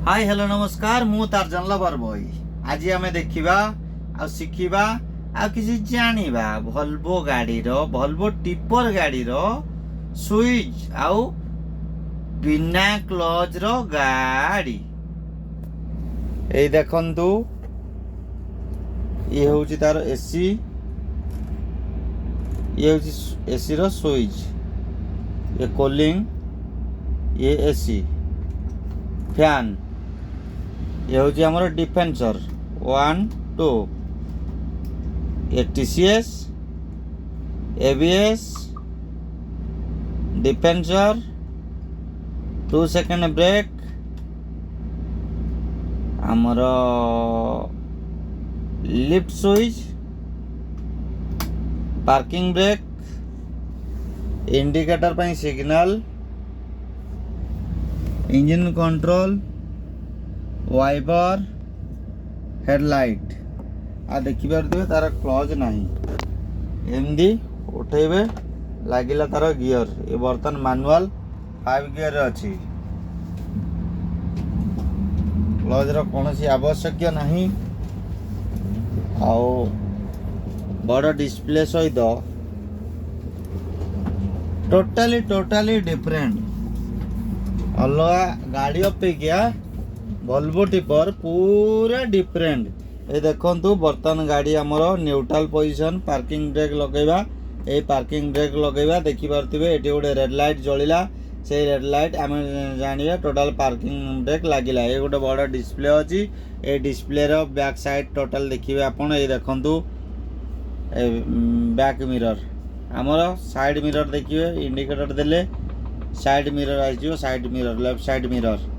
Hi hello नमस्कार मु तारजन lover boy. आज आम देखा आ शिखा आ किसी जानिबा भल्वो गाड़ी रो भल्वो टिपर गाड़ी रो स्विच आउ बिना क्लच रो गाड़ी। ए देखंतु ये होची तार एसी, ये होची एसी रो स्विच, ये कूलिंग, ये एसी फैन, ये हूँ आमर डिफेंसर 1 2, ये टीसीएस एबीएस डिफेंसर 2 सेकेंड ब्रेक, आमर lift switch, parking brake, indicator पर signal, engine control, wiper, headlight. आ देखिए तार क्लच नहीं एमदी उठेबे लगिला तार गियर। ये बर्तन मैनुअल 5 गियर अच्छी। क्लच रो कौन सी आवश्यक नहीं। आओ बड़ डिस्प्ले सहित टोटाली डिफरेंट अलग गाड़ी अपेक्षा वोल्वो टिपर पूरा डिफरेंट। ये देखंतु बर्तन गाड़ी आमर न्यूट्रल पोजीशन पार्किंग ब्रेक लगेबा। ए पार्किंग ब्रेक लगेबा देखि पारथिबे एटी गोटे रेड लाइट जलिला। से रेड लाइट आम जानिबा टोटल पार्किंग ब्रेक लागिला। ये गोटे बड़ डिस्प्ले अछि। ए डिस्प्ले रो बैक साइड टोटल देखिबे आपण। ए देखंतु बैक मिरर आमर साइड मिरर देखिबे इंडिकेटर देले साइड मिरर आइजियो। Side mirror left side mirror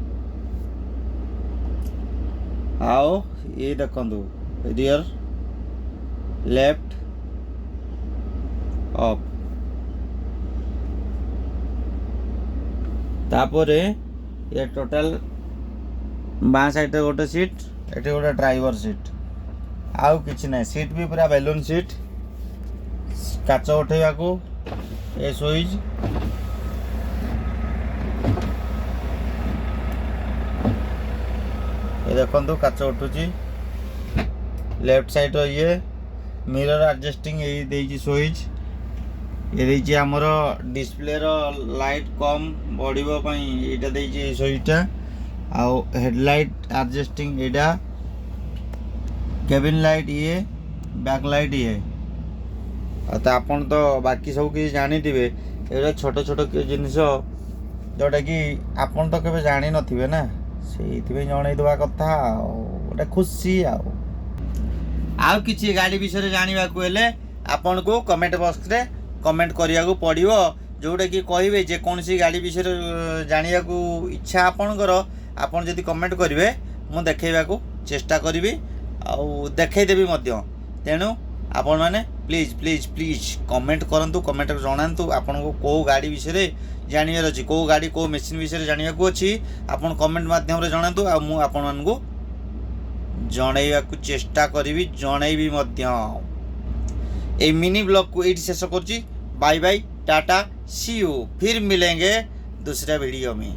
आओ ये देखंतु रियर लेफ्ट अप। तापरे ये टोटल बाँ साइड गोटे सीट एटी गोटे ड्राइवर सीट आउ किछि नै। सीट भी पूरा बैलून सीट काच उठेबा को ए स्विच ये देखो काच उठुची। लेफ्ट साइड ये मिरर एडजस्टिंग ये स्विच ये देइछि हमर डिस्प्ले रो लाइट कम बढ़िबो पई एटा देइछि स्विचटा। आउ हेडलाइट एडजस्टिंग एटा केबिन लाइट ये बैक लाइट ये। तो आपन तो बाकी सब किसी जानी थे ये छोट छोट जिनस जोटा कि आपन तो केबे जानी नथिबे ना से जन देवा कथा गोटे खुशी आउ किसी गाड़ी विषय जानवा आपन को कमेंट बॉक्स रे कमेंट करिया को पड़िवो। जोटा कि कहिबे जे कौन सी गाड़ी विषय जानिया को इच्छा आपनकर आपन जदि कमेंट करिवे मु देखैबा को चेष्टा करिवि आउ देखैदेबी मध्य। तेणु आपण मैंने प्लीज प्लीज प्लीज कमेंट करंतु। कमेंट जनातु आपन को कौ गाड़ी विषय जानवर अच्छी कौ गाड़ी कौ मेसीन विषय जानवा को अच्छी आपन कमेंट माध्यम रे जनातु। आ मु आपण मानकु जणाइबा को चेष्टा करिवि जणाइबि मध्य। ए मिनी ब्लॉग को एठी शेष करछि। Bye bye tata see you. फिर मिलेंगे दूसरा वीडियो में।